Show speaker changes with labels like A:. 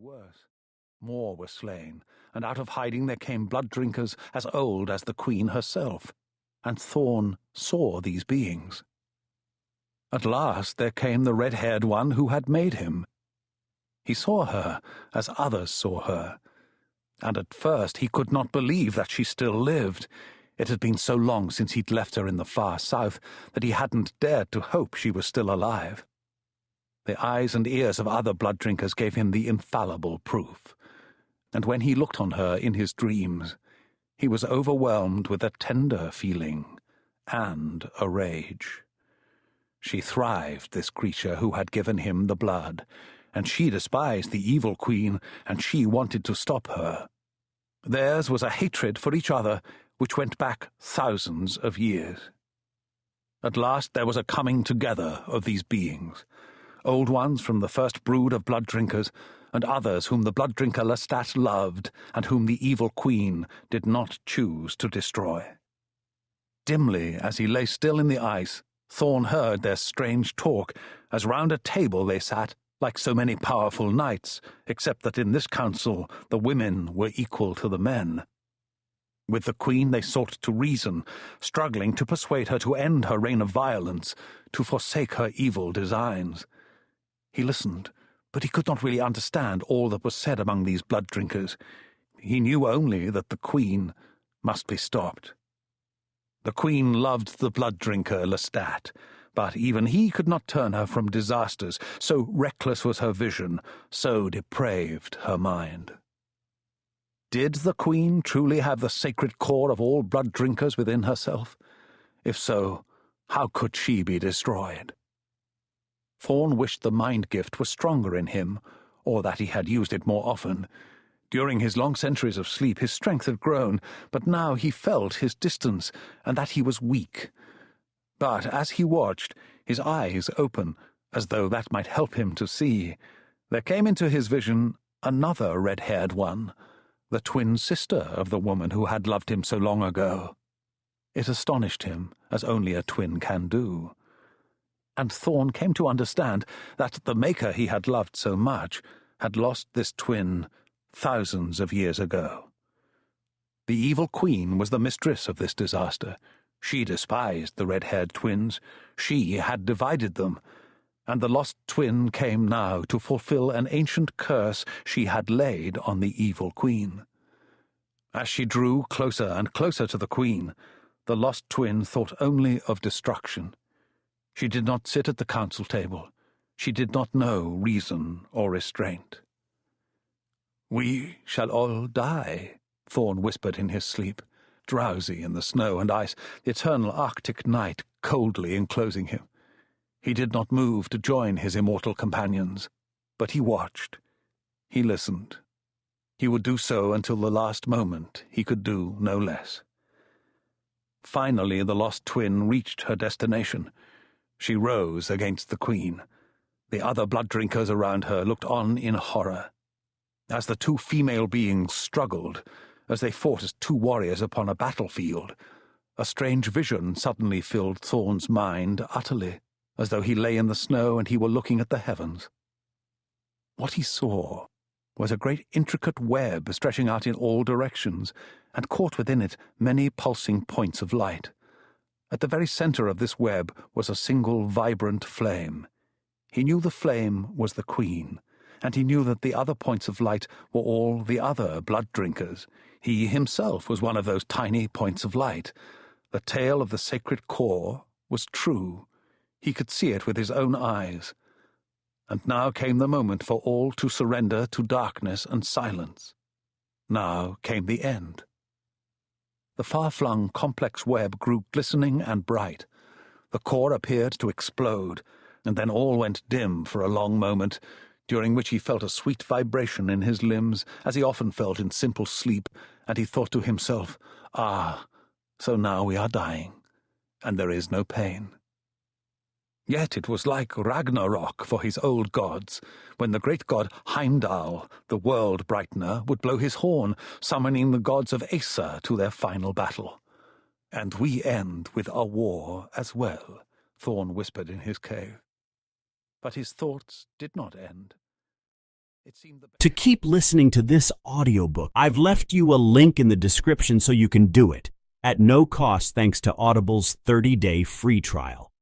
A: worse. More were slain, and out of hiding there came blood-drinkers as old as the queen herself, and Thorn saw these beings. At last there came the red-haired one who had made him. He saw her as others saw her, and at first he could not believe that she still lived. It had been so long since he'd left her in the far south that he hadn't dared to hope she was still alive. The eyes and ears of other blood-drinkers gave him the infallible proof, and when he looked on her in his dreams, he was overwhelmed with a tender feeling and a rage. She thrived, this creature who had given him the blood, and she despised the evil queen, and she wanted to stop her. Theirs was a hatred for each other which went back thousands of years. At last there was a coming together of these beings, old ones from the first brood of blood-drinkers, and others whom the blood-drinker Lestat loved, and whom the evil queen did not choose to destroy. Dimly, as he lay still in the ice, Thorn heard their strange talk, as round a table they sat, like so many powerful knights, except that in this council the women were equal to the men. With the queen they sought to reason, struggling to persuade her to end her reign of violence, to forsake her evil designs. He listened, but he could not really understand all that was said among these blood-drinkers. He knew only that the queen must be stopped. The queen loved the blood-drinker Lestat, but even he could not turn her from disasters, so reckless was her vision, so depraved her mind. Did the queen truly have the sacred core of all blood-drinkers within herself? If so, how could she be destroyed? Thorn wished the mind-gift was stronger in him, or that he had used it more often. During his long centuries of sleep his strength had grown, but now he felt his distance, and that he was weak. But as he watched, his eyes open, as though that might help him to see, there came into his vision another red-haired one, the twin sister of the woman who had loved him so long ago. It astonished him, as only a twin can do. And Thorn came to understand that the maker he had loved so much had lost this twin thousands of years ago. The evil queen was the mistress of this disaster. She despised the red-haired twins. She had divided them, and the lost twin came now to fulfill an ancient curse she had laid on the evil queen. As she drew closer and closer to the queen, the lost twin thought only of destruction. She did not sit at the council table. She did not know reason or restraint. "We shall all die," Thorn whispered in his sleep, drowsy in the snow and ice, the eternal Arctic night coldly enclosing him. He did not move to join his immortal companions, but he watched. He listened. He would do so until the last moment. He could do no less. Finally the lost twin reached her destination. She rose against the queen. The other blood-drinkers around her looked on in horror. As the two female beings struggled, as they fought as two warriors upon a battlefield, a strange vision suddenly filled Thorn's mind utterly, as though he lay in the snow and he were looking at the heavens. What he saw was a great intricate web stretching out in all directions, and caught within it many pulsing points of light. At the very center of this web was a single vibrant flame. He knew the flame was the queen, and he knew that the other points of light were all the other blood-drinkers. He himself was one of those tiny points of light. The tale of the sacred core was true. He could see it with his own eyes. And now came the moment for all to surrender to darkness and silence. Now came the end. The far-flung, complex web grew glistening and bright. The core appeared to explode, and then all went dim for a long moment, during which he felt a sweet vibration in his limbs, as he often felt in simple sleep, and he thought to himself, "Ah, so now we are dying, and there is no pain." Yet it was like Ragnarok for his old gods, when the great god Heimdall, the world-brightener, would blow his horn, summoning the gods of Aesir to their final battle. "And we end with a war as well," Thorn whispered in his cave. But his thoughts did not end. It seemed the
B: To keep listening to this audiobook, I've left you a link in the description so you can do it at no cost thanks to Audible's 30-day free trial.